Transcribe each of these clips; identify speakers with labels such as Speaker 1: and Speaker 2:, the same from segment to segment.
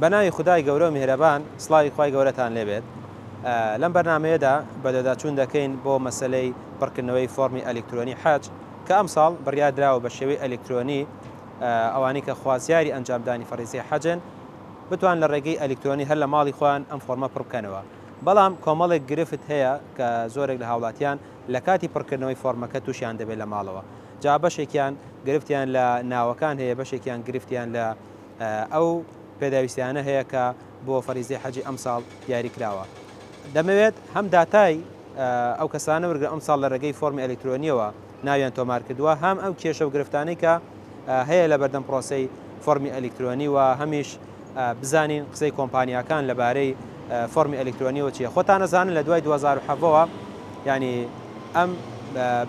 Speaker 1: بەناوی خدای گەورە و میهرەبان سڵاوی خوای گەورەتان لێبێت. لەم بەرنامەیەدا بەدەداچوون دەکەین بۆ مەسلەی پڕکردنەوەی فۆرمی ئەلکترۆنی حەج کە ئەمساڵ بڕیادراوە بە شێوەی ئەلکترۆنی ئەوانی کە خوازیاری ئەنجامدانی فەرزی حەجن بتوان لە ڕێگەی ئەلکترۆنی هەر لە ماڵی خۆیان ئەم فۆرمە پڕ بکەنەوە. بەڵام کۆمەڵێک گرفت هەیە کە زۆرێک لە هاوڵاتیان لە کاتی پڕکردنەوەی فۆرمەکە تووشیان دەبێت لە ماڵەوە. جا بەشێکیان گرفتیان لە ناوەکان هەیە، بەشێکیان گرفتیان لە ئەو پێداویستیانە هەیە کە بۆ فەریزەی حەجی ئەمساڵ دیاری کراوە. دەمەوێت هەم داتای ئەو کەسانە وەرگرە ئەمساڵ لە ڕێگەی فۆرمی ئەلکترۆنیەوە ناویان تۆمار کردووە، هەم ئەو کێشە و گرفتانەی کە هەیە لە بەردەم پرۆسەی فۆرمی ئەلکترۆنی و هەمیش بزانین قسەی کۆمپانیاکان لەبارەی فۆرمی ئەلکترۆنیەوە چیە. خۆتان نەزانن لە دوای 2007ەوە ینی ئەم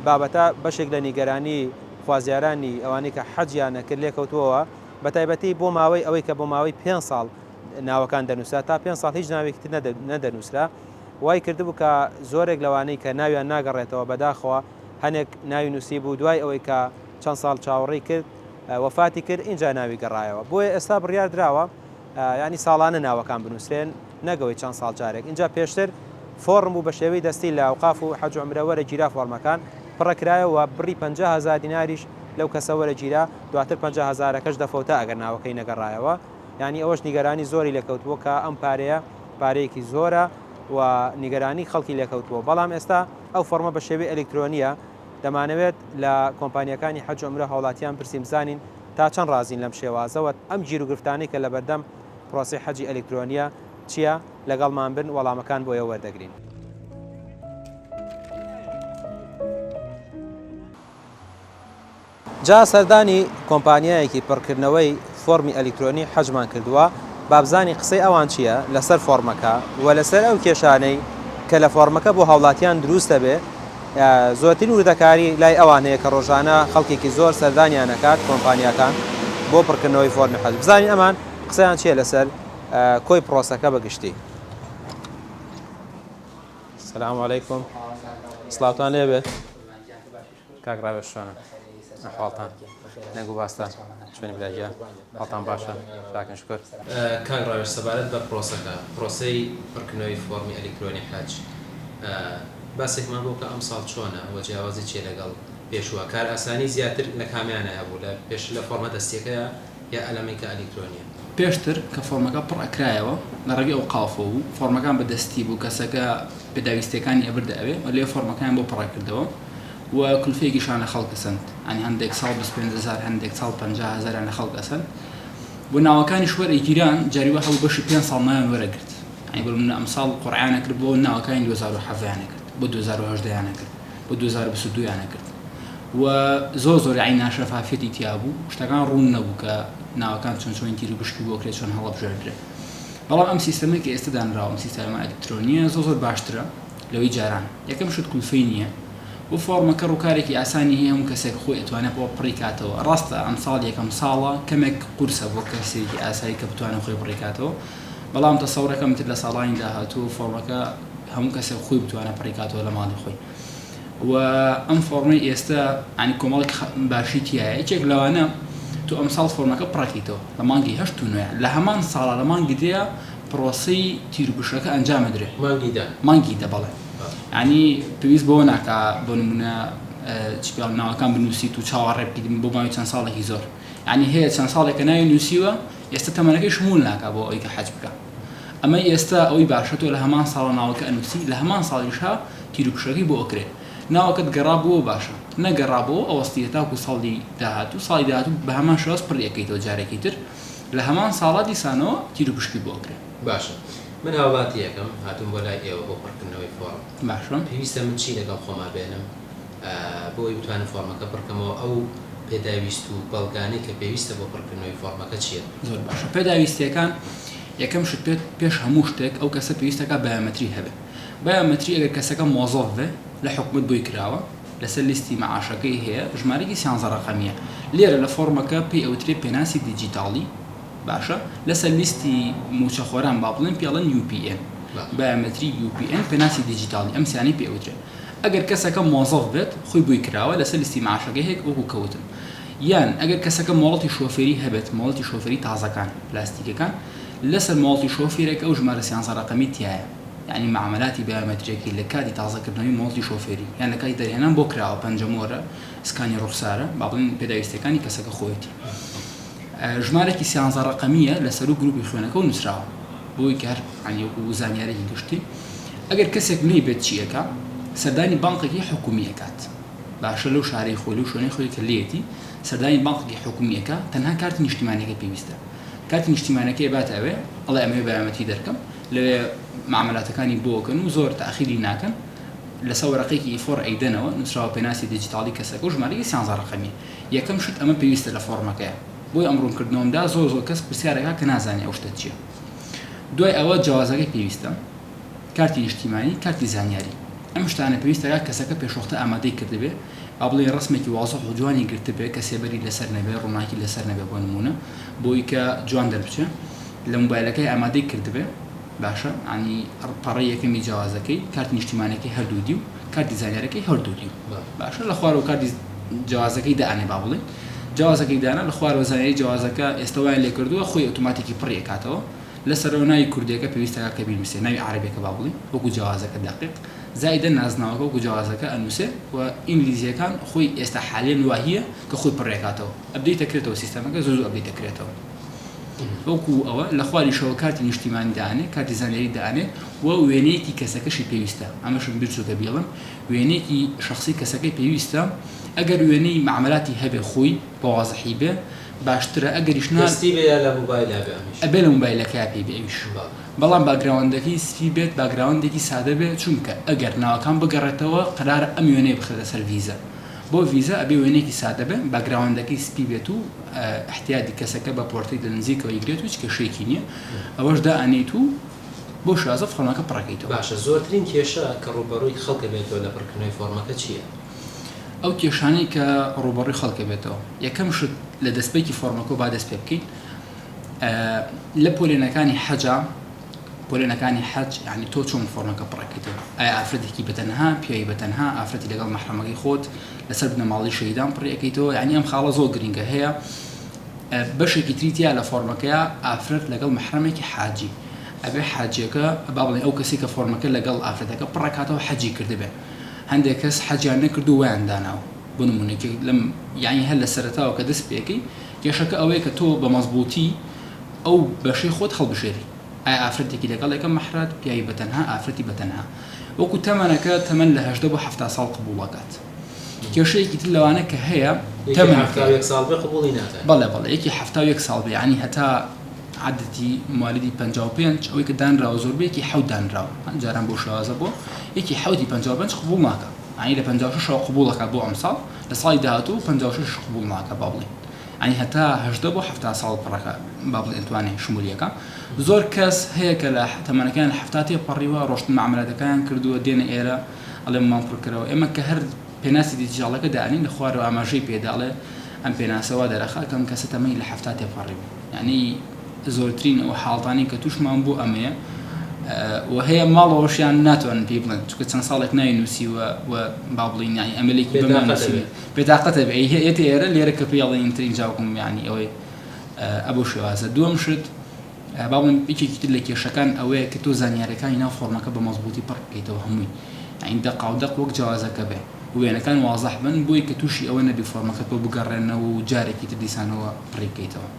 Speaker 1: بابەتە بەشێک لە نیگەرانی خوازیارانی ئەوانەی کە حەجیان نەکرد لێکەوتووەوە، بە تایبەتی بۆ ماوەی ئەوەی کە بۆ ماوەی 5 ساڵ ناوەکان دەنووسا تا 5 ساڵ هیچ ناوێکی نەدەنووسرا. وای کردبوو کە زۆرێک لەوانەی کە ناویان ناگەڕێتەوە بەداخەوە هەنێک ناوی نووسی بوو، دوای ئەوەی کە چەند ساڵ چاوەڕێی کرد وەفاتی کرد اینجا ناوی گەڕایەوە. بۆیە ئێستا بڕیار دراوە ینی ساڵانە ناوەکان بنووسێن نەگەوەی چەند ساڵ جارێک. اینجا پێشتر فۆرم بوو بە شێوەی دەستی لە ئەوقاف و حەج و عومرە وەرە گیرا فۆرمەکان پڕەکرایەوە بڕی 50,000 دیناریش لەو کەسە وەرە گیرا، دواتر 50,000ەکەش دەفەوتە ئەگەر ناوەکەی نەگەڕایەوە. ینی ئەوەش نیگەرانی زۆری لێکەوتووە کە ئەم پارەیە پارەیەکی زۆرە و نیگەرانی خەڵکی لێکەوتووە. بەڵام ئێستا ئەو فۆرمە بە شێوەی ئەلکترۆنیە دەمانەوێت لە کۆمپانیەکانی حەج و عومرە هاوڵاتیان پرسیم بزانین تا چەند ڕازین لەم شێوازەوە ئەم گیر و گرفتانەی کە لە بەردەم پرۆسی حەجی ئەلکترۆنیە چییە، لەگەڵمان بن وەڵامەکان بۆیە وەردەگرین. جا سەردانی کۆمپانیایەکی پڕکردنەوەی فۆرمی ئەلکترۆنی حەجمان کردووە، بابزانی قسەی ئەوان چییە لەسەر فۆرمەکە و لەسەر ئەو کێشانەی کە لە فۆرمەکە بۆ هاوڵاتیان دروستە بێ. زۆرترین وردەکاری لای ئەوان هەیە کە ڕۆژانە خەڵکێکی زۆر سەردانیان نەکات کۆمپانیەکان بۆ پڕکردنەوەی فۆرمی حەج. بزانین ئەمان قسەیان چییە لەسەر کۆی پرۆسەکە بەگشتی. سلام علیکم، سڵاوتان لێبێت کاکڕاوێت شوێنە ئەحواڵتان نەگو باستان شوێنی براگە هەڵتان باشە چاکن شکر.
Speaker 2: کاکڕاوێت سەبارەت بە پرۆسەکە پرۆسەی پڕکردنەوەی فۆرمی ئەلکترۆنی حەج باسێکمان بۆ کە ئەم ساڵ چۆنە وە جیاوازی چیە لەگەڵ پێشوە کار ئاسانی زیاتر لە کامیانە هەبوو لە پێش لە فۆرمە دەستیەکەیە یا ئەلەمێکە ئەلکترۆنیە.
Speaker 3: پێشتر کە فۆرمەکە پڕ ئەکرایەوە لە ڕێگەی ئەو قافۆ بوو، فۆرمەکان بەدەستی بوو، کەسەکە پێداویستەکانی ئەبردە ئەوێ و لێ فۆرمەکان بۆ پڕەکردەوە و کولفەیەکی شانە خەڵکە سند، ئەنی هەندێک ساڵ 25,000 هەندێک ساڵ 50,000 لە خەڵکە سند بۆ ناوەکانی شوەرە گیران جاریوە هەبوو بەشی 5 ساڵ ناویان وەرەگرت. ئەنی بڵ منە ئەمساڵ قورعانە کرد بۆ ناوەکانی 2007 کرد، بۆ 2018 کرد، بۆ 2022 کرد و زۆر عین ناشەفافێتی تیا بوو، شتەکان ڕوون نەبوو کە ناوەکان چۆن تیری بشکی بۆ کرێت چۆن هەڵەبژێردرێت. بەڵام ئەم سیستەمە کە ئێستا دانراوە، ئەم سیستەمە ئەلکترۆنیە زۆر باشترە لەوەی جاران. یەکەم شت کولفەی نییە و فۆرمەکە ڕووکارێکی ئاسانی هەیە، هەموو کەسێک خۆی ئەتوانێت بۆ پڕیکاتەوە. ڕاستە ئەم ساڵ یەکەم ساڵە کەمێک قورسە بۆ کەسێکی ئاسایی کە بتوانێت خۆی بڕیکاتەوە، بەڵام تەسەوڕەکەم تر لە ساڵانی داهاتوو فۆرمەکە هەموو کەسێک خۆی بتوانێت پڕیکاتەوە لە ماڵی خۆی. و ئەم فۆرمەی ئێستا ئەنی کۆمەڵێک باشی تایە. یەکێک لەوانە تو ئەم ساڵ فۆرمەکە پڕەکەیتەوە لە مانگی 8 لە هەمان ساڵە لە مانگی دەیە پرۆسەی تیروبشەکە ئەنجامەدرێت. مانگیدا بەڵێ ینی پێویست بۆ ناکە بۆ نمونە چپیاڵ ناوەکان بنووسیت و چاوەڕێ بکەیت بۆ ماوەی چەند ساڵێکی زۆر، ینی هەیە چەند ساڵێکە ناوی نووسیوە ئێستا تەمەنەکەی شمول ناکە بۆ ئەوەی کە حەج بکە. ئەمە ئێستا ئەوەی باشە تۆ لە هەمان ساڵە ناوەکە ئەنووسی، لە هەمان ساڵیشها تیروبشەکەی بۆ ئەکرێت. ناوەکەت گەڕابووە باشە، نەگەڕابەوە ئەوەستیە تاکو ساڵی داهاتوو بە هەمان شێوەز پڕیەکەیتەوە جارێکی تر لە هەمان ساڵا دیسانەوە تیروبشکی بۆ ئەکرێت.
Speaker 2: باشە، من هاوڵاتی یەکەم هاتووم بۆ لای ئێوە بۆ پڕکردنەوەی فۆرم.
Speaker 3: باشە،
Speaker 2: پێویستە من چی لەگەڵ خۆما بێنم بۆی بتوانم فۆرمەکە پڕکەمەوە؟ ئەو پێداویست و بەڵگانەی کە پێویستە بۆ پڕکردنەوەی فۆرمەکە چییە؟
Speaker 3: زۆر باشە. پێداویستیەکان یەکەم شت پێش هەموو شتێک ئەو کەسە پێویستەکە بایۆمەتری هەبێت. بایۆمەتری ئەگەر کەسەکە مۆزۆف بێ لە حکومت بۆی کراوە لەسەر لیستی مەعاشەکەی هەیە ژمارەی 13 ڕەقەمیە، لێرە لە فۆرمەکە پێی ئەوترێ پێناسی دیجیتاڵی باشە، لەسەر لیستی موچەخۆران با بڵێن پێڵەن UPN بایۆمەتری UPN پێناسی دیجیتاڵی ئەم سیانی پێ ئەوترێ. ئەگەر کەسەکە مۆزۆف بێت خۆی بۆی کراوە لەسەر لیستی مەعاشەکەی هەیە وەکو کەوتن، یان ئەگەر کەسەکە مۆڵەتی شۆفێری هەبێت، مۆڵەتی شۆفێری تازەکان پلاستیکەکان لەسەر ماڵتی شۆفێرێک ئەو ژمارە سیانسە ڕقەمی تایە یعنی معاملاتی بایۆمەتریەکی لە کاتی تازەکردنەوەی ماڵتی شۆفێری یان لە کاتی دەرهێنان بۆ کراوە پەنجەمۆرە سکانی ڕوخسارە با بڵێن پێداویستەکانی کەسەکە خۆیەتی ژمارەی سیانسە ڕقەمیە لەسەر و گروپی خوێنەکە و نووسراوە بۆی کە هەر عنیوەکو زانیارێکی گشتی ئەگەر کەسێک نەی بێت چیەکە سەردانی بانقێکی حکومی ئەکات باشە لەو شارەی خۆی لەو شوێنەی خۆی کە لێتی سەردانی بانقێکی حکومیەکە تەنها کارتی نیشتیمانیەکە پێویستە کارتی نیشتیمانەکەی باتەوێ ئەڵێ ئەمێ بایۆمەتری دەرکەم لەوێ معاملاتەکانی بۆکەن و زۆر تاخیری ناکەن لەسەر وەرەقەیەکی ئیفۆر ئەیدەنەوە نووسراوە پێناسی دیجیتاڵی کەسەکە و ژمارەی سیانزە ڕقەمیە یەکەم شت ئەمە پێویستە لە فۆرمەکەیە بۆی ئەمڕۆکردنەوەمدا زۆر کەس پرسیارەکە کە نازانێ ئەو شتە چییە دوای ئەوە جیازەکەی پێویستە کارتی نیشتیمانی کارتی زانیاری ئەم شتانە پێویستەکە کەسەکە پێشوەختە ئامادەی کردبێ با بڵێ ڕسمێکی وازە و جوانی گرتبێ کە سێبەری لەسەر نەبێ ڕووناکی لەسەر نەبێ بۆ نمونە بۆی کە جوان دەربچێ لە موبایلەکەی ئامادەی کردبێ باشە عنی پەڕی یەکەمی جیازەکەی کارتی نیشتیمانەکەی هەردوودی و کارتی زانیارەکەی هەردوودی باشە لە خوار و کارتی جیازەکەی دائانێ با بڵێ جیازەکەی دانا لە خوار و زانیاری جیازەکە ئێستاوایان لێ کردووە خۆی ئۆتۆماتیکی پڕی ئەکاتەوە لەسەرەوە ناوی کوردیەکە پێویستەکە کە بینویسێ ناوی عەرەبیەکە با بڵێ وەکو جیازەکە دقیق زائدە نازناوەکە وەکو جیازەکە ئەنووسێ و ئینگلیزیەکان خۆی ئێستا حالێن وایە کە خۆی پڕێکاتەوە ئەبدەیت دەکرێتەوە سیستەمەکە زۆر ئەبدەیت دەکرێتەوە وەکو ئەوە لە خواریشەوە کارتی نیشتیمانی دانێ کارتی زانیاری دانێ و وێنەیەکی کەسەکەشی پێویستە ئەمەشم بیرچووکە بیڵم وێنەیەکی شخصی کەسەکەی پێویستە ئەگەر وێنەی معاملاتی هەبێ خۆی بە وازەحی بێ باشترە ئەگەریش
Speaker 2: لە موبایل
Speaker 3: ئەبێ لە موبایلەکە پێ بێویش بەڵام باگراوندەکەی سپی بێت باگراوندێکی سادە بێت چونکە ئەگەر ناوەکان بگەڕێتەوە قرارە ئەم وێنەی بخرێتە سەر ڤیزە بۆ ڤیزە ئەبێ وێنێکی سادە بێت باگراوندەکەی سپی بێت و احتیاجی کەسەکە بە پۆرتەی لە نزیکەوە یگرێت و هیچ کێشەیەکی نییە ئەوەش دائەنێیت و بۆ شازە فۆرمەکە پڕەکەیتەوە
Speaker 2: باشە زۆرترین کێشە کە ڕوبەڕووی خەڵکە بێتەوە لە پڕکردنەوەی فۆرمەکە چییە؟
Speaker 3: ئەو کێشانەی کە ڕوبەڕووی خەڵکە بێتەوە یەکەم شت لە دەستپێکی فۆرمەکە با دەست پێ بکەین لە پۆلێنەکانی حەجا پۆلێنەکانی حەج یعنی تۆ چۆن فۆرمەکە پڕەکەیتەوە ئایا ئافرەتێکی بەتەنها پیاوی بەتەنها ئافرەتی لەگەڵ مەحرەمەکەی خۆت لەسەر بنەماڵی شەهیدان پڕەکەیتەوە یعنی ئەم خاڵە زۆر گرنگە هەیە بەشێکی تریتیا لە فۆرمەکەیە ئافرەت لەگەڵ مەحرەمێکی حاجی ئەبێ حاجیەکە با بڵێ ئەو کەسی کە فۆرمەکە لەگەڵ ئافرەتەکە پڕەکاتەوە حەجی کردبێ هەندێک کەس حەجیان نەکرد و ویان داناوە بۆ نمونەیەکی لەم یعنی هەر لە سەرەتاوە کە دەست پێکەی کێشەکە ئەوەیە کە تۆ بە مەزبوطی ئەو بەشەی خۆت هەڵبژێری ئایا ئافرەتێکی لەگەڵ یەکەم مەحرەت پیاوی بەتەنها ئافرەتی بەتەنها وەکو تەمەنەکە تەمەن لە 18 بۆ 70 ساڵ قبوڵەکات کێشەیەکی تر لەوانە کە هەیە بەڵێ یەکی 71 ساڵ بێ یعنی هەتا عادەتی موالیدی 55 ئەوەی کە دانراوە زۆربەیەکی حەوت دانراوە جاران بۆ شازە بۆ یەکی حەوتی 55 قبول ناکە یعنی لە 56 قبولەکە بۆ ئەم ساڵ لە ساڵی داهاتوو 56 قبول ناکە با بڵێ یعنی هەتا 18 بۆ 70 ساڵ پڕەکە با بڵێ ئەتوانێ شمولیەکە زۆر کەس هەیە کە لە تەمەنەکان 70 پەڕیوە ڕۆشتن معاملاتەکان کردووە دێنە ئێرە ئەڵێ مام پڕکەرەوە ئێمە کە هەر پێناسی دیجیتاڵەکە دانین لە خوارەوە ئاماژەی پێداڵێ ئەم پێناسەوە دەرەخا کەم کەسە تەمەنی لە 70 پەڕیوە یعنی زۆرترین ئەو حاڵتانی کە توشمان بوو ئەمەیە و هەیە ماڵەوەشیان ناتوانن پێی بڵێن چونکە چەند ساڵێک ناینووسیوە و با بڵین یعنی ئەمەلێکی بەمانووسی بێتاقەتە بێ هێت ئێرە لێرە کە پێڵێن ترین جاوکم یعنی ئەوەی ئەبوو شێوازە دووەم شت با بڵێن یەکێکی تر لە کێشەکان ئەوەیە کە تۆ زانیارەکانی ناو فۆرمەکە بە مەزبوطی پڕ بکەیتەوە هەمووی یعنی دەقا و دەق وەک جیازەکە بێ وێنەکان وازەح بن بۆی کە تووشی ئەوە نەبی فۆرمەکە تۆ بگەڕێنەوە و جارێکی تر دیسانەوە پڕی بکەیتەوە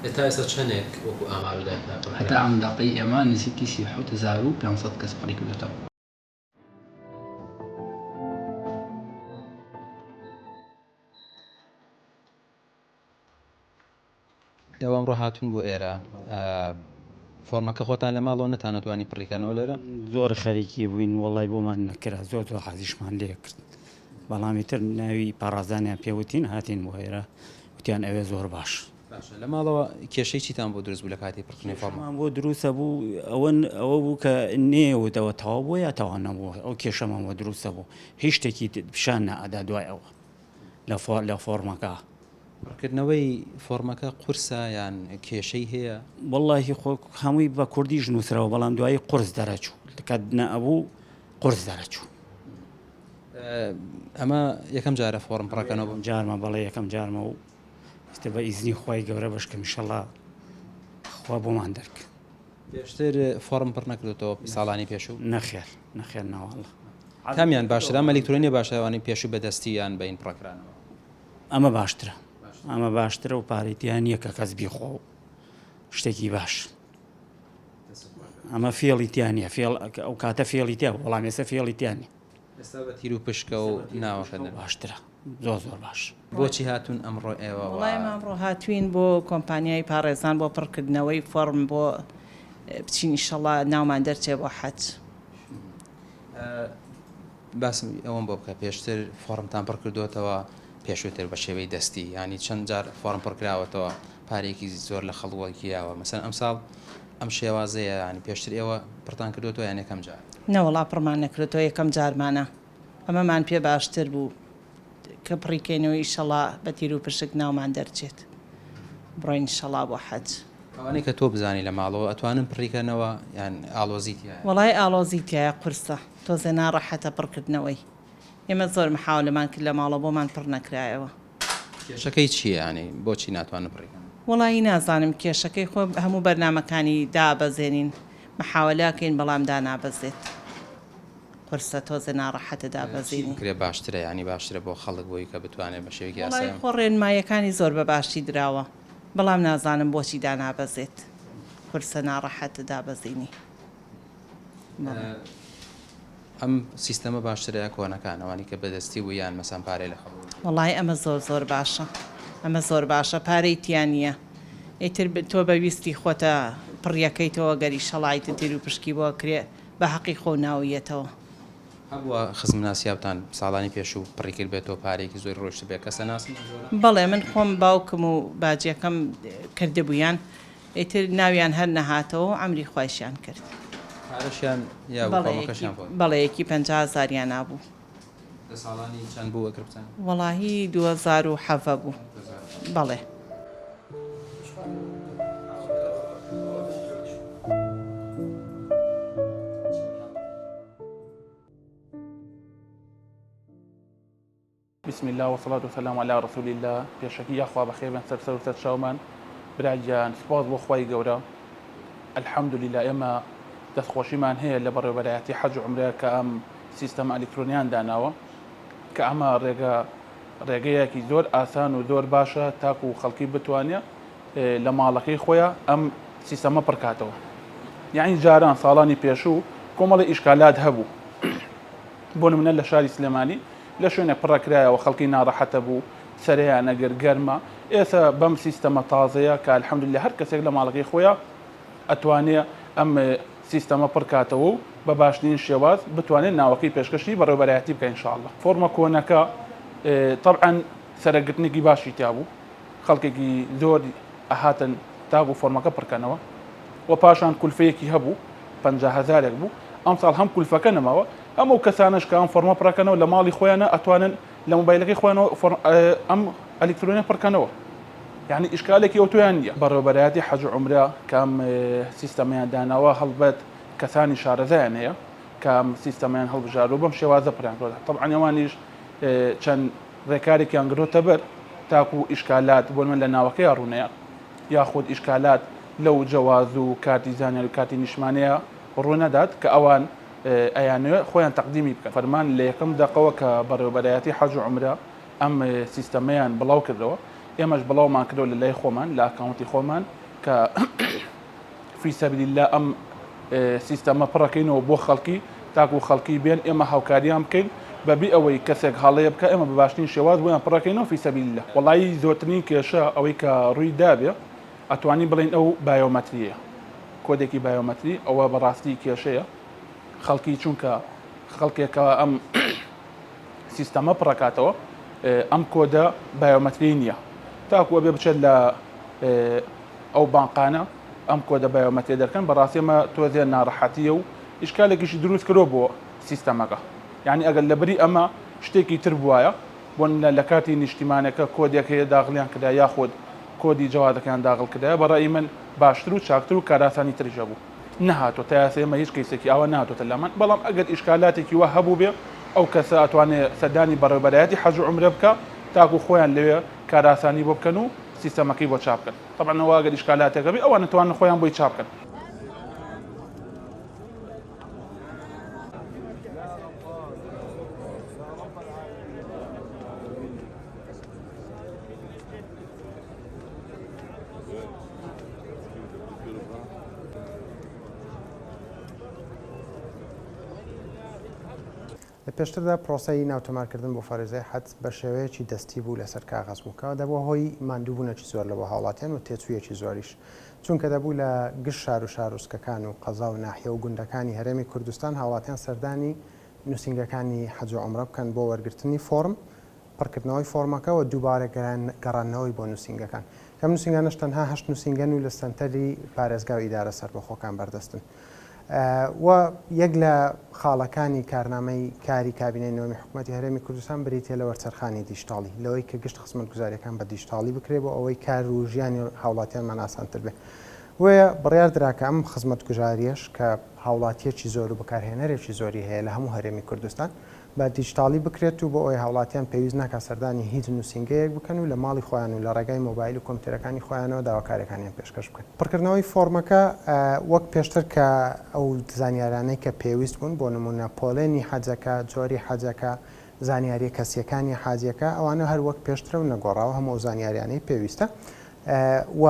Speaker 2: ئێستا ئێستا چەندێک وەکو ئاماژەدات
Speaker 3: هەتا ئەم دەقەی ئێمە نزیکی 3500 کەس پڕی کردوێتەوە
Speaker 1: دەوام ڕۆهاتون بۆ ئێرە فۆرمەکە خۆتان لە ماڵەوە نەتانەتوانی پڕیکەنەوە لێرە
Speaker 4: زۆر خەریکی بووین وەڵی بۆمان نەکرا زۆر حەزیشمان لێ کرد بەڵامی تر ناوی پارازانیان پێوتین هاتین بۆ ئێرە وتیان ئەوێ زۆر باش
Speaker 1: لە ماڵەوە کێشەی چیتان بۆ دروست بوو لە کاتی پڕکردنەوەی فۆرمەکە
Speaker 4: بۆ دروستە بوو ئەوە بوو کە نێوتەوە تەواو بوو یا تەواو نەبووە ئەو کێشەمان بۆ دروستە بوو هیچ شتێکی پیشان نەئەدا دوای ئەوە لە فۆرمەکە
Speaker 1: پڕکردنەوەی فۆرمەکە قورسە یان کێشەی هەیە
Speaker 4: وەڵڵاهی خۆ هەمووی بە کوردیش نووسرەوە بەڵام دوایی قورس دەرەچوو کە نەئەبوو قورس دەرەچوو
Speaker 1: ئەمە یەکەم جارە فۆرم پڕەکەنەوە
Speaker 4: جارمە بەڵێ یەکەم جارمە و بە ئیزنی خۆی گەورە بەشکە میشەڵا خوا بۆمان دەرک
Speaker 1: پێشتر فۆرم پڕ نەکردێتەوە ساڵانی پێشوو
Speaker 4: نەخێر ناوەڵە
Speaker 1: کامیان باشتر ئەم ئەلکترۆنیە باشەوانی پێشوو بەدەستییان بەین پڕۆکرانەوە
Speaker 4: ئەمە باشترە و پارێتیان نییە کە کەس بیخۆ و شتێکی باش ئەمە فێڵیتیانە ئەو کاتە فێڵیتیا وەڵام ێستا فێڵیتیانی
Speaker 1: ئێستا بە تیر و پشکە و ناوەکەن
Speaker 4: باشترە زۆر باش
Speaker 1: بۆچی هاتوون ئەمڕۆ ئێوە
Speaker 5: وڵای ئەمڕۆ هاتوین بۆ کۆمپانیای پارێزان بۆ پڕکردنەوەی فۆرم بۆ بچین ئینشەڵا ناومان دەرچێ بۆ حەج
Speaker 1: باسم ئەوەم بۆ بکە پێشتر فۆرمتان پڕ کردوێتەوە پێشووتر بە شێوەی دەستی ینی چەند جار فۆرم پڕکراوەتەوە پارێکی زۆر لە خەڵوەکییاوە مەسەن ئەم ساڵ ئەم شێوازەیە ینی پێشتر ئێوە پڕتان کردوێتەوە یان یەکەم جار
Speaker 5: نەوەڵا پڕمان نەکرێتەوە یەکەم جارمانە ئەمەمان پێ باشتر بوو کە پڕیکەینەوە ئیشەڵا بە تیر و پشک ناومان دەرچێت بڕۆین ئینشەڵا بۆ حەج
Speaker 1: ئەوانەی کە تۆ بزانی لە ماڵەوە ئەتوانن پڕیکەنەوە یان ئالۆزیتیە
Speaker 5: وڵای ئالۆزی تایە قورسە تۆزێ ناڕەحەتە پڕکردنەوەی ئێمە زۆر محاولەمان کرد لە ماڵە بۆمان پڕ نەکرایەوە
Speaker 1: کێشەکەی چییە ینی بۆچی ناتوانن بڕیکەن
Speaker 5: وڵی نازانم کێشەکەی خۆ هەموو بەرنمەکانی دابەزێنین محاولاکەین بەڵام دانابەزێت قورسە تۆزە ناڕەحەتە دابەزێنی
Speaker 1: کرێ باشترە ینی باشترە بۆ خەڵک بۆی کە بتوانێت بە شێوەیەکی ئاسایی
Speaker 5: خۆ ڕێنمایەکانی زۆر بە باشی دراوە بەڵام نازانم بۆچی دانابەزێت قورسە ناڕەحەتە دابەزێنی
Speaker 1: ئەم سیستەمە باشترەیە کۆنەکانەوانی کە بەدەستی و یان مەسان پارەی لە خەڵ
Speaker 5: وڵی ئەمە زۆر باشە ئەمە زۆر باشە پارەی تیانە ئیتر تۆ بەویستی خۆتە پڕیەکەیتەوە گەری شەڵایتە تیر و پشکی بۆ کرێ بە حەقی خۆ ناویەتەوە
Speaker 1: هەبووە خزم ناسیاوتان ساڵانی پێشوو پڕی کرد بێتەوە پارێکی زۆر ڕۆشت بێ کەسە ناسم
Speaker 5: بەڵێ من خۆم باوکم و باجیەکەم کردبوویان ئیتر ناویان هەر نەهاتەوە ئەمری خوایشیان کرد
Speaker 1: پارەشیان یا کۆمەکەشیان بۆ
Speaker 5: بەڵەیەکی 50,000 نابوو
Speaker 1: لە ساڵانی چەند بوو وەکربتان
Speaker 5: وەڵاهی 2007 بوو بەڵێ
Speaker 6: بسم الله والصلاة والسلام على رسول الله پێشەکی یاخوا بەخێر بن سەر سەر شاومان براجان سپاس بۆ خوای گەورە الحەمدولله ئێمە دەستخۆشیمان هەیە لە بەڕێوەبەرایەتی حەج و عومرە کە ئەم سیستەمە ئەلکترۆنیان داناوە کە ئەمە ڕێگەیەکی زۆر ئاسان و زۆر باشە تاکو و خەڵکی بتوانێت لە ماڵەکەی خۆیان ئەم سیستەمە پڕکاتەوە یعنی جاران ساڵانی پێشوو کۆمەڵی ئیشکالات هەبوو بۆ نمونە لە شاری سلێمانی لە شوێنە پڕەکرایەوە خەڵکی ناڕەحەتە بوو سەریان نەگەر گەرمە ئێستا بەم سیستەمە تازەیە کە الحەمدولله هەر کەسێک لە ماڵەکەی خۆیان ئەتوانێت ئەم سیستەمە پڕکاتەوە و بە باشترین شێواز بتوانێت ناوەکەی پێشکەشی بەڕێوەبەرایەتی بکە ئینشاءالله فۆرمە کۆنەکە طبعا سەرگرتنێکی باشی تیا بوو خەڵکێکی زۆر ئەهاتن تاگو فۆرمەکە پڕکەنەوە و پاشان کولفەیەکی هەبوو 50,000 بوو ئەم ساڵ هەم کولفەکە نەماوە ئەمە کەسانش کە ئەم فۆرمە پڕەکەنەوە لە ماڵی خۆیانە ئەتوانن لە مۆبایلەکەی خۆیانەوە ئەم ئەلکترۆنیە پڕکەنەوە یعنی ئیشکالێکی ئۆتۆیان نیە بەڕێوەبەرایەتی حەج و عومرە کە ئەم سیستەمەیان داناوە هەڵبەت کەسانی شارەزایان هەیە کە ئەم سیستەمەیان هەڵبژارەوە بەم شێوازە پڕیان کردووە طبعا ئەوانیش چەند ڕێکارێکیان گرۆتە بەر تاکو و ئیشکالات بۆ من لە ناوەکەی ڕوونەیە یاخود ئیشکالات لەو جەواز و کارتی زانیاری و کارتی نیشمانەیە ڕوونەدات کە ئەوان ئەیانوێ خۆیان تەقدیمی بکەن فەرمان لە یەکەم دقەوە کە بەڕێوەبەرایەتی حەج و عومرە ئەم سیستەمەیان بڵاو کردەوە ئێمەش بڵاومان کردەوە لە لای خۆمان لە ئەکاونتی خۆمان کە فی سەبیل الله ئەم سیستەمە پڕەکەینەوە بۆ خەڵکی تاکو خەڵکی بێن ئێمە هاوکاریان بکەین بەبی ئەوەی کەسێک هەڵەیە بکە ئێمە بە باشترین شێواز بۆیان پڕەکەینەوە فی سەبیل الله وەڵایی زۆرترین کێشە ئەوەی کە ڕووی دابێ ئەتوانی بڵین ئەو بایۆمەتریە کۆدێکی بایۆمەتری ئەوە بەڕاستی کێشەیە خەڵکی چونکە خەڵکێکە ئەم سیستەمە پڕکاتەوە ئەم کۆدە بایۆمەتری نییە تاکووە بێ بچێت لە ئەو بانقانە ئەم کۆدە بایۆمەتری دەکەن بەڕاستیمە تۆزێ ناڕەحەتیە و ئیشکالێکیشی دروست کرۆ بۆ سیستەمەکە یعنی ئەگەر لەبری ئەمە شتێکی تر بواە بۆن لە کاتی نیشتیمانەکە کۆدێک هەیە داغلیان کرا یاخود کۆدی جەوادەکان داغڵ کردایە بەڕای من باشتر و چاکتر و کاراسانی تریژە بوو نەهاتۆ تا یاسەیەمە هیچ کەیسێکی ئەوە ناتۆتە لەمان بەڵام ئەگەر ئیشکالاتێکی وە هەبوو بێ ئەو کەسە ئەتوانێت سەردانی بەڕێوەبەرایەتی حەج و عومرە بکە تاکو خۆیان لەوێ کاراسانی بۆ بکەن و سیستەمەکەی بۆ چاپ بکەن طبعا ئەوە ئیشکالاتێکە بێ ئەوان نتوانن خۆیان بۆی چاپ بکەن.
Speaker 7: لە پێشتردا پرۆسەی ناوتۆمارکردن بۆ فەرزەی حەج بە شێوەیەکی دەستی بوو لەسەر کاغەز بووکەوە دەبوو هۆی ماندووبوونەکی زۆر لە بۆ هاوڵاتیان و تێچوویەکی زۆریش چونکە دەبوو لە گشت شار و شارۆچکەکان و قەزا و ناحیە و گوندەکانی هەرێمی کوردستان هاوڵاتیان سەردانی نووسنگەکانی حەج و عومرە بکەن بۆ وەرگرتنی فۆرم پڕکردنەوەی فۆرمەکە و دووبارە گەڕانەوەی بۆ نووسنگەکان کەم نووسنگانش تەنها 8 نووسنگەن و لە سنتەری پارێزگا و ئیدارە سەربەخۆکان بەردەستن. و یەک لە خاڵەکانی کارنامەی کاری کابینەی نوێمی حکوومەتی هەرێمی کوردستان بریتە لە وەرچەرخانی دیجیتاڵی لەوەی کە گشت خزمەتگوزاریەکان بە دیجیتاڵی بکرێ بۆ ئەوەی کار و ژیانی هاوڵاتیانمان ئاسانتر بێ. وێ بڕیار دراکە ئەم خزمەتگوزاریەش کە هاوڵاتیەکی زۆر و بەکارهێنەرێکی زۆری هەیە لە هەموو هەرێمی کوردستان بە دیجیتاڵی بکرێت و بۆ ئەوەی هاوڵاتیان پێویست ناکە سەردانی هیچ نووسنگەیەک بکەن و لە ماڵی خۆیان و لە ڕێگای مۆبایل و کۆمپیوتەرەکانی خۆیانەوە داواکاریەکانیان پێشکەش بکەن. پڕکردنەوەی فۆرمەکە وەک پێشتر کە ئەو زانیارانەی کە پێویست بوون بۆ نمونە پۆلێنی حەجەکە جۆری حەجەکە زانیاری کەسیەکانی حاجەکە ئەوانە هەر وەک پێشترە و نەگۆڕاوە هەموو زانیاریانەی پێویستە و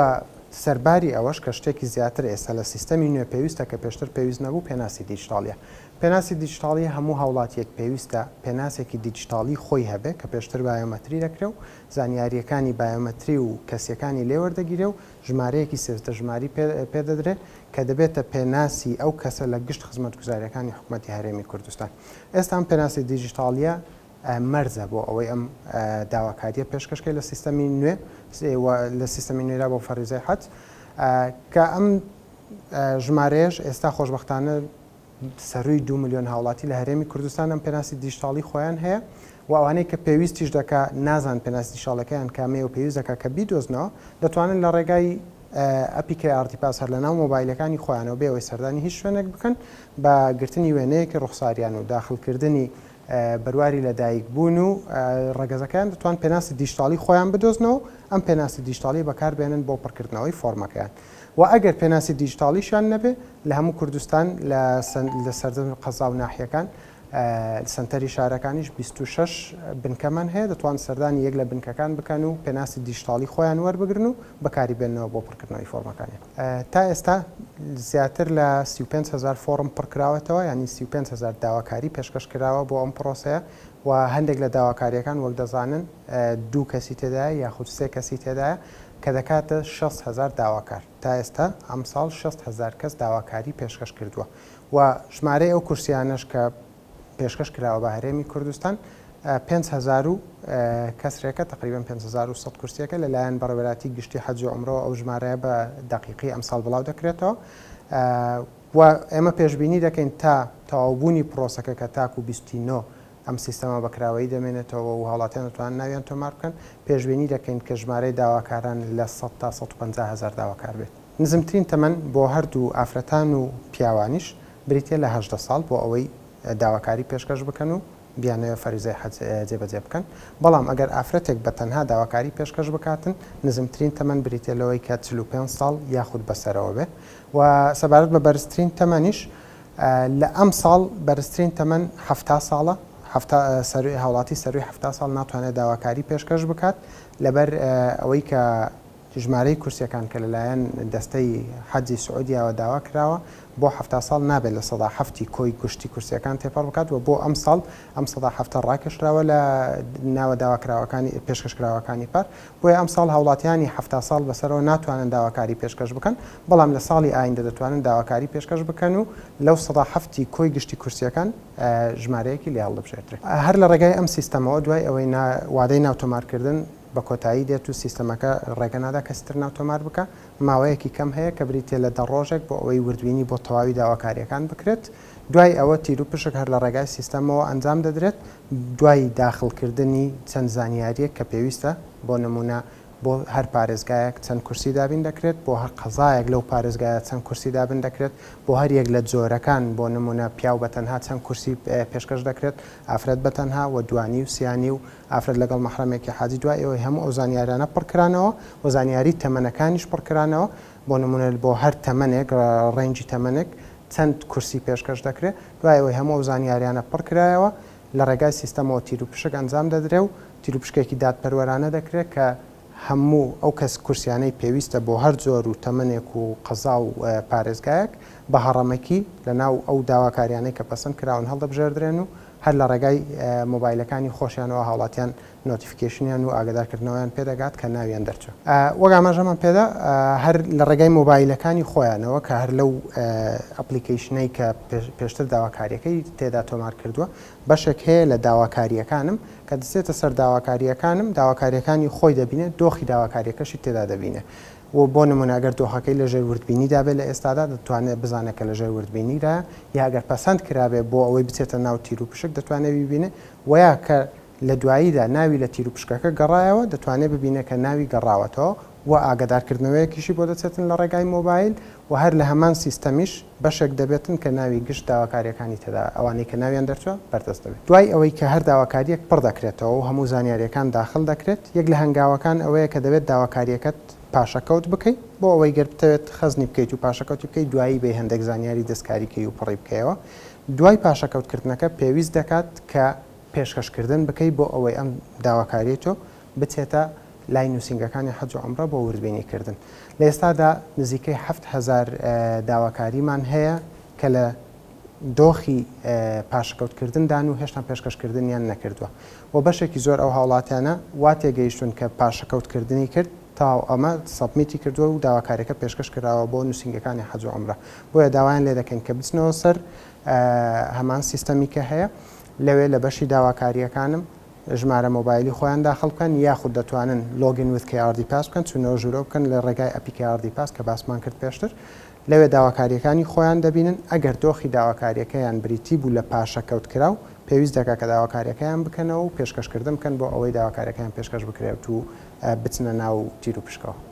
Speaker 7: سەرباری ئەوەش کە شتێکی زیاتر ئێستا لە سیستەمی نوێ پێویستە کە پێشتر پێویست نەبوو پێناسی دیجیتاڵیە. پێناسی دیجیتاڵی هەموو هاوڵاتیەک پێویستە پێناسێکی دیجیتاڵی خۆی هەبێ کە پێشتر بایۆمەتری دەکرێ و زانیاریەکانی بایۆمەتری و کەسیەکانی لێوەردەگیرێ و ژمارەیەکی سێزدە ژماری پێدەدرێت کە دەبێتە پێناسی ئەو کەسە لە گشت خزمەتگوزاریەکانی حکوومەتی هەرێمی کوردستان. ئێستا ئەم پێناسی دیجیتاڵیە مەرزە بۆ ئەوەی ئەم داواکاریە پێشکەشکەی لە سیستەمی نوێ لە سیستەمی نوێرا بۆ فەرزەی حەج کە ئەم ژمارەیەش ئێستا خۆشبەختانە سەرووی 2 ملیۆن هاوڵاتی لە هەرێمی کوردستان ئەم پێناسی دیجیتاڵی خۆیان هەیە و ئەوانەی کە پێویستیش دەکا نازان پێناسی دیجیتاڵەکەیان کامەیە و پێویست دەکا کە بیدۆزنەوە دەتوانن لە ڕێگای ئەپیکە ئارتیپاس هەر لەناو مۆبایلەکانی خۆیانەوە بێەوەی سەردانی هیچ شوێنێک بکەن بە گرتنی وێنەیەکی ڕوخساریان و داخلکردنی بەرواری لەدایک بوون و ڕێگەزەکان دەتوان پێناسی دیجیتاڵی خۆیان بدۆزنەوە ئەم پێناسی دیجیتاڵی بەکاربێنن بۆ پڕکردنەوەی فۆرمەکەیان و ئەگەر پێناسی دیجیتاڵیشان نەبێ لە هەموو کوردستان لە سەردەم قەزا و ناحیەکان سنتەری شارەکانیش 26 بنکەمان هەیە دەتوان سەردانی یەک لە بنکەکان بکەن و پێناسی دیجیتاڵی خۆیان وەربگرن و بەکاری بێنەوە بۆ پڕکردنەوەی فۆرمەکانیان. تا ئێستا زیاتر لە 35,000 فۆرم پڕکراوەتەوە ینی 35,000 داواکاری پێشکەش کراوە بۆ ئەم پرۆسەیە و هەندێک لە داواکاریەکان وەک دەزانن 2 کەسی تێدایە یاخود 3 کەسی تێدایە کە دەکاتە 6,000 داواکار تا ئێستا ئەم ساڵ 6,000 کەس داواکاری پێشکەش کردووە و ژمارەی ئەو کورسیانەش کە پێشکەش کراوە بە هەرێمی کوردستان 5,000 کەسرێکە تقریبا 5,100 کورسیەکە لەلایەن بەڕێوەبەراتی گشتی حەج و عومرە ئەو ژمارەیە بە دقیقی ئەم ساڵ بڵاو دەکرێتەوە و ئێمە پێشبینی دەکەین تا تەواوبوونی پرۆسەکە کە تاکو 29 ئەم سیستەمە بەکراوەی دەمێنێتەوە و هاوڵاتیان دەتوانن ناویان تۆمار بکەن پێشبینی دەکەین کە ژمارەی داواکاران لە 100 تا 150,000 داواکار بێت. نزمترین تەمەن بۆ هەردوو ئافرەتان و پیاوانیش بریتە لە 18 ساڵ بۆ ئەوەی داواکاری پێشکەش بکەن و بیانەوە فەریزەی حەج جێبەجێ بکەن بەڵام ئەگەر ئافرەتێک بە تەنها داواکاری پێشکەش بکاتن نزمترین تەمەن بریتە لەوەی کە 45 ساڵ یاخود بەسەرەوە بێ و سەبارەت بە بەرزترین تەمەنیش لە ئەم ساڵ بەرزترین تەمەن 70 ساڵە هاوڵاتی سەروی 70 ساڵ ناتوانێت داواکاری پێشکەش بکات لەبەر ئەوەی کە ژمارەی کورسیەکان کە لەلایەن دەستەی حەجی سعودیاوە داوا کراوە بۆ 70 ساڵ نابێت لە 170 کۆی گشتی کورسیەکان تێپەڕ بکات و بۆ ئەم ساڵ ئەم 170 ڕاکێشراوە لە ناوە داواکراوەکانی پێشکەشکراوەکانی پار بۆیە ئەم ساڵ هاوڵاتیانی 70 ساڵ بەسەرەوە ناتوانن داواکاری پێشکەش بکەن بەڵام لە ساڵی ئایندە دەتوانن داواکاری پێشکەش بکەن و لەو 170 کۆی گشتی کورسیەکان ژمارەیەکی لێ هەڵدەبژێترێت هەر لە ڕێگای ئەم سیستەمەوە دوای ئەوەی وادەی ناوتۆمارکردن بە کۆتایی دێت و سیستەمەکە ڕێگەنادا کەستر ناوتۆمار بکە ماوەیەکی کەم هەیە کە بریتێ لە 10 ڕۆژێک بۆ ئەوەی وردبینی بۆ تەواوی داواکاریەکان بکرێت دوای ئەوە تیر و پشک هەر لە ڕێگای سیستەمەوە ئەنجام دەدرێت دوای داخلکردنی چەند زانیاریەک کە پێویستە بۆ نمونە بۆ هەر پارێزگایەک چەند کورسی دابین دەکرێت بۆ هەر قەزایەک لەو پارێزگایە چەند کورسی دابین دەکرێت بۆ هەر یەک لە جۆرەکان بۆ نمونە پیاو بەتەنها چەند کورسی پێشکەش دەکرێت ئافرەت بەتەنها و دوانی و سیانی و ئافرەت لەگەڵ مەحرەمێکی حاجی دوای ئەوەی هەموو ئەو زانیاریانە پڕکرانەوە و زانیاری تەمەنەکانیش پڕکرانەوە بۆ نمونە بۆ هەر تەمەنێک ڕێنجی تەمەنێک چەند کورسی پێشکەش دەکرێت دوای ئەوەی هەموو ئەو زانیاریانە پڕکرایەوە لە ڕێگای سیستەمەوە تیر و پشک ئەنجام دەدرێ و تیر و پشکێکی دادپەروەرانە دەکرێت کە هەموو ئەو کەس کورسیانەی پێویستە بۆ هەر زۆر و تەمەنێک و قەزا و پارێزگایەک بە هەڕەمەکی لە ناو ئەو داواکاریانەی کە پەسەند کراون هەڵدەبژێردرێن و هەر لە ڕێگای مۆبایلەکانی خۆشیانەوە هاوڵاتیان نۆتیفیکیشنیان و ئاگدارکردنەوەیان پێدەگات کە ناویان دەرچێت. وەک ئاماژەمان پێدا هەر لە ڕێگای مۆبایلەکانی خۆیانەوە کە هەر لەو ئەپلیکیشنەی کە پێشتر داواکاریەکەی تێدا تۆمار کردووە بەشێک هەیە لە داواکاریەکانم کە دەچێتە سەر داواکاریەکانم داواکاریەکانی خۆی دەبینێت دۆخی داواکاریەکەشی تێدا دەبینێت. و بۆ نمونەگەر دۆخەکەی لە ژێر وردبینیدا بێت لە ئێستادا دەتوانێت بزانێت کە لە ژێر وردبینیدا یاگەر پەسەند کرابێت بۆ ئەوەی بچێتە ناو تیر و پشک دەتوانێت ببینێ ویا کە لە دواییدا ناوی لە تیر و پشکەکە گەڕایەوە دەتوانێت ببینێت کە ناوی گەڕاوەتەوە و ئاگدارکردنەوەیەکیشی بۆ دەچێتن لە ڕێگای مۆبایل و هەر لە هەمان سیستەمیش بەشێک دەبێتن کە ناوی گشت داواکاریەکانی تێدا ئەوانەی کە ناویان دەرچوە بەردەست دەبێت. دوای ئەوەی کە هەر داواکاریەک پڕ دەکرێتەوە و هەموو زانیاریەکان داخل دەکرێت یەک لە هەنگاوەکان ئەوەیە کە دەبێت داواکاریەکەت پاشەکەوت بکەیت بۆ ئەوەی گەر بتەوێت خەزنی بکەیت و پاشەکەوتی بکەیت دوایی بێ هەندێک زانیاری دەستکاریکەی و پڕی بکەیەوە. دوای پاشەکەوتکردنەکە پێویست دەکات کە پێشکەشکردن بکەیت بۆ ئەوەی ئەم داواکاریێتۆ بچێتە لای نووسنگەکانی حەج و عومرە بۆ وردبینیکردن. لە ئێستادا نزیکەی 7,000 داواکاریمان هەیە کە لە دۆخی پاشەکەوتکردندان و هێشتا پێشکەشکردنیان نەکردووە و بەشێکی زۆر ئەو هاوڵاتیانە وا تێگەیشتون کە پاشەکەوتکردنی کرد تا ئەمە سەبمیتی کردووە و داواکاریەکە پێشکەش کراوە بۆ نووسنگەکانی حەج و عومرە بۆیە داوایان لێ دەکەین کە بچنەوە سەر هەمان سیستەمی کە هەیە لەوێ لە بەشی داواکاریەکانم ژمارە مۆبایلی خۆیان داخل بکەن یاخود دەتوانن لۆگین وت KRD پاس بکەن چونەوە ژوورە بکەن لە ڕێگای ئەپی KRD پاس کە باسمان کرد پێشتر لەوێ داواکاریەکانی خۆیان دەبینن ئەگەر دۆخی داواکاریەکەیان بریتی بوو لە پاشەکەوت کراو پێویست دەکات کە داواکاریەکەیان بکەنەوە و پێشکەشکردن بکەن بۆ ئەوەی داواکاریەکەیان پێشکەش بکرێت و بچنە ناو تیر و پشکەوە.